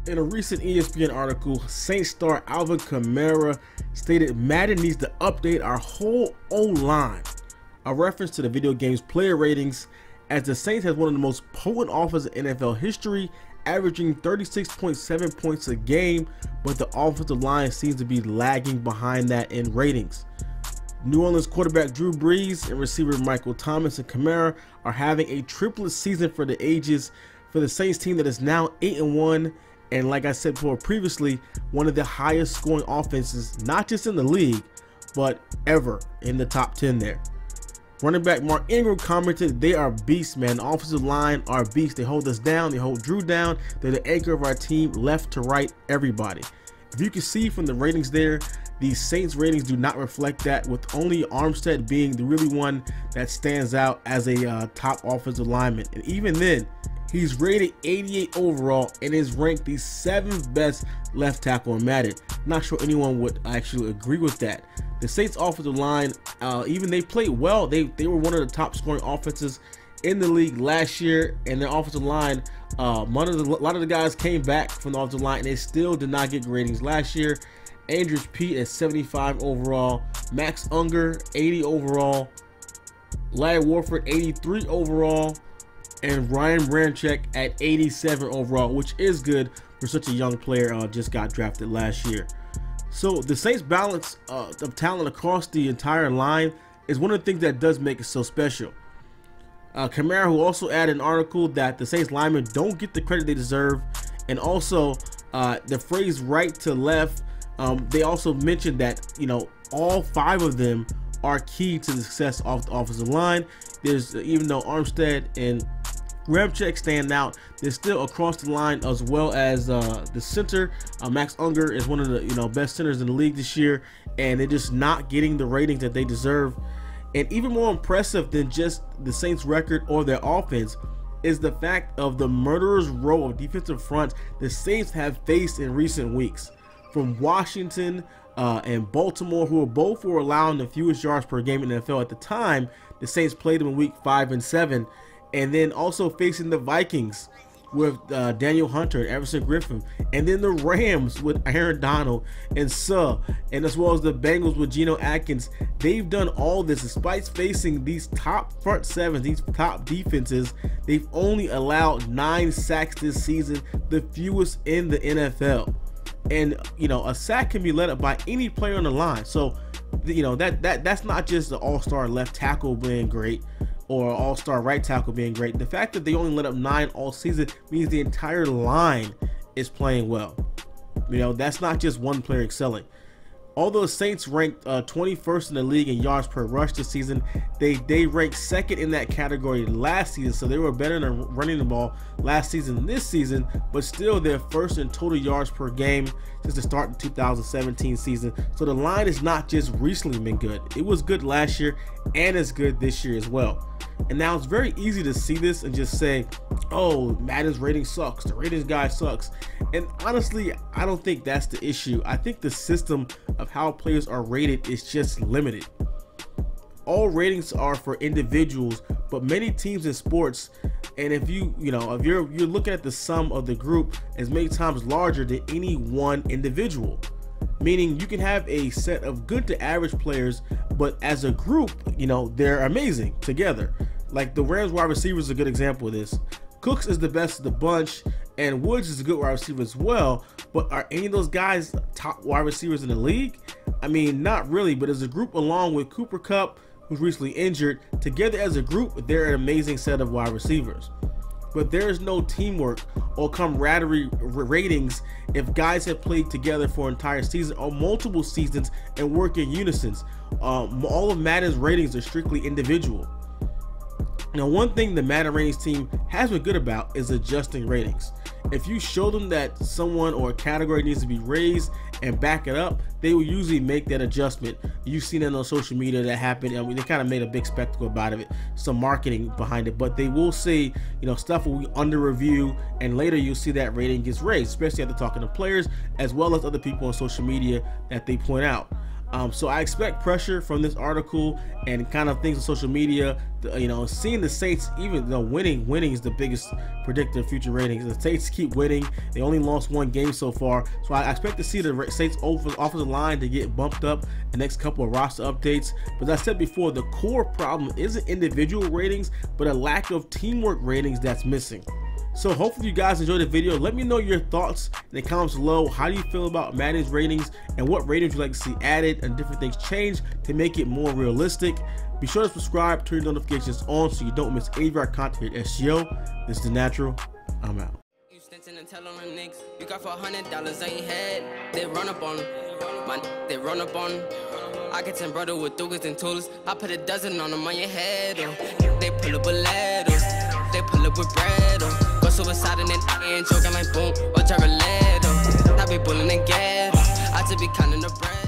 In a recent ESPN article, Saints star Alvin Kamara stated Madden needs to update our whole O-line, a reference to the video game's player ratings, as the Saints has one of the most potent offenses in NFL history, averaging 36.7 points a game, but the offensive line seems to be lagging behind that in ratings. New Orleans quarterback Drew Brees and receiver Michael Thomas and Kamara are having a triplet season for the ages for the Saints team that is now 8-1, and like I said before previously, one of the highest scoring offenses, not just in the league, but ever in the top 10 there. Running back Mark Ingram commented, "They are beasts, man. The offensive line are beasts. They hold us down. They hold Drew down. They're the anchor of our team, left to right, everybody." If you can see from the ratings there, the Saints ratings do not reflect that, with only Armstead being the really one that stands out as a top offensive lineman. And even then, he's rated 88 overall and is ranked the 7th best left tackle in Madden. Not sure anyone would actually agree with that. The Saints offensive line, even they played well. They were one of the top scoring offenses in the league last year, and their offensive line, a lot of the guys came back from the offensive line, and they still did not get ratings last year. Andrews Pete at 75 overall, Max Unger 80 overall, Larry Warford 83 overall, and Ryan Ramczyk at 87 overall, which is good for such a young player. Just got drafted last year. So the Saints' balance of talent across the entire line is one of the things that does make it so special. Kamara, who also added an article that the Saints linemen don't get the credit they deserve, and also the phrase right to left, they also mentioned that, you know, all 5 of them are key to the success of the offensive line. There's, even though Armstead and Ramczyk stand out, there's still across the line, as well as the center. Max Unger is one of the best centers in the league this year, and they're just not getting the ratings that they deserve. And even more impressive than just the Saints' record or their offense is the fact of the murderer's row of defensive fronts the Saints have faced in recent weeks, from Washington and Baltimore, who were allowing the fewest yards per game in the NFL at the time the Saints played them in week 5 and 7. And then also facing the Vikings with Daniel Hunter and Everson Griffin, and then the Rams with Aaron Donald and Suh, and as well as the Bengals with Geno Atkins. They've done all this despite facing these top front sevens, these top defenses. They've only allowed 9 sacks this season, the fewest in the NFL. And a sack can be led up by any player on the line. So that's not just the all-star left tackle being great or all-star right tackle being great. The fact that they only let up 9 all season means the entire line is playing well. That's not just one player excelling. Although the Saints ranked 21st in the league in yards per rush this season, they ranked 2nd in that category last season, so they were better than running the ball last season than this season, but still they're 1st in total yards per game since the start of the 2017 season. So the line has not just recently been good. It was good last year, and it's good this year as well. And now it's very easy to see this and just say, oh, Madden's rating sucks, the ratings guy sucks. And honestly, I don't think that's the issue. I think the system of how players are rated is just limited. All ratings are for individuals, but many teams in sports, and if you're looking at the sum of the group, is many times larger than any one individual. Meaning you can have a set of good to average players, but as a group, they're amazing together. Like the Rams wide receiver is a good example of this. Cooks is the best of the bunch, and Woods is a good wide receiver as well, but are any of those guys top wide receivers in the league? I mean, not really, but as a group, along with Cooper Kupp, who's recently injured, together as a group, they're an amazing set of wide receivers. But there is no teamwork or camaraderie ratings if guys have played together for an entire season or multiple seasons and work in unison. All of Madden's ratings are strictly individual. Now, one thing the Madden ratings team has been good about is adjusting ratings. If you show them that someone or a category needs to be raised and back it up, they will usually make that adjustment. You've seen it on social media that happened. I mean, they kind of made a big spectacle about it, some marketing behind it, but they will say, stuff will be under review, and later you'll see that rating gets raised, especially after talking to players as well as other people on social media that they point out. So I expect pressure from this article and kind of things on social media. You know, seeing the Saints, even though winning is the biggest predictor of future ratings. The Saints keep winning. They only lost one game so far. So I expect to see the Saints offensive line to get bumped up the next couple of roster updates. But as I said before, the core problem isn't individual ratings, but a lack of teamwork ratings that's missing. So hopefully you guys enjoyed the video. Let me know your thoughts in the comments below. How do you feel about Madden's ratings, and what ratings you'd like to see added and different things changed to make it more realistic? Be sure to subscribe, turn your notifications on so you don't miss any of our content here at SGO. This is The Natural. I'm out. And tell on them niggas, you got $400 on your head. They run up on them, they run up on them. I get 10 brother with Dugas and tools. I put a dozen on them on your head. They pull up with letters, they pull up with bread. Go suicide and then ain't joking like boom or Jared Leto. I be bullying and get. I just be counting the bread.